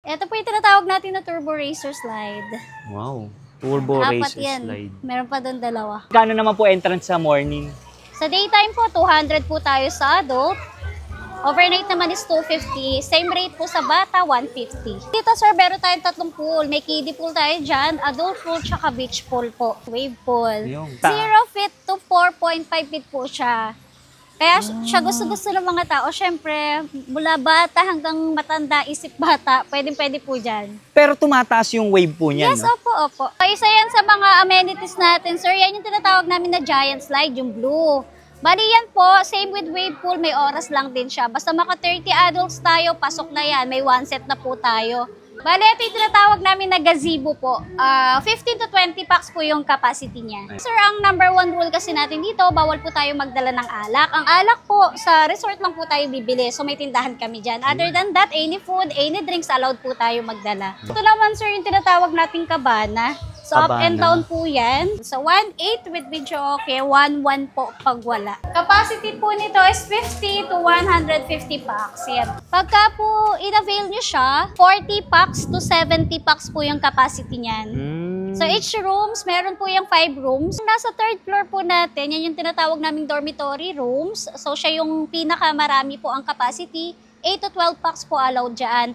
Ito po yung tinatawag natin na turbo racer slide. Wow. Turbo Apat racer yan. slide. Meron pa doon dalawa. Kano naman po entrance sa morning? Sa daytime po, 200 po tayo sa adult. Overnight naman is 250. Same rate po sa bata, 150. Dito sir, meron tayong tatlong pool. May kiddie pool tayo dyan, adult pool, tsaka beach pool po. Wave pool. 0 feet to 4.5 feet po siya. Kaya siya gusto-gusto ng mga tao. Siyempre, mula bata hanggang matanda, isip bata, pwede po dyan. Pero tumataas yung wave po niyan, Yes, no? opo. Isa yan sa mga amenities natin, sir. Yan yung tinatawag namin na giant slide, yung blue. Bali yan po, same with wave pool, may oras lang din siya. Basta maka 30 adults tayo, pasok na yan. May one set na po tayo. Bali, ito yung tinatawag namin na gazebo po. 15 to 20 packs po yung capacity niya. Sir, ang number 1 rule kasi natin dito, bawal po tayo magdala ng alak. Ang alak po, sa resort lang po tayo bibili. So may tindahan kami dyan. Other than that, any food, any drinks, allowed po tayo magdala. Ito naman sir, yung tinatawag nating cabana. So, up and down po yan. So, 1.8 with video okay, 1.1 po pag wala. Capacity po nito is 50 to 150 packs. Yan. Pagka po in-avail nyo siya, 40 packs to 70 packs po yung capacity niyan. So, each rooms, meron po yung 5 rooms. Nasa 3rd floor po natin, yan yung tinatawag naming dormitory rooms. So, siya yung pinakamarami po ang capacity. 8 to 12 packs po allowed dyan.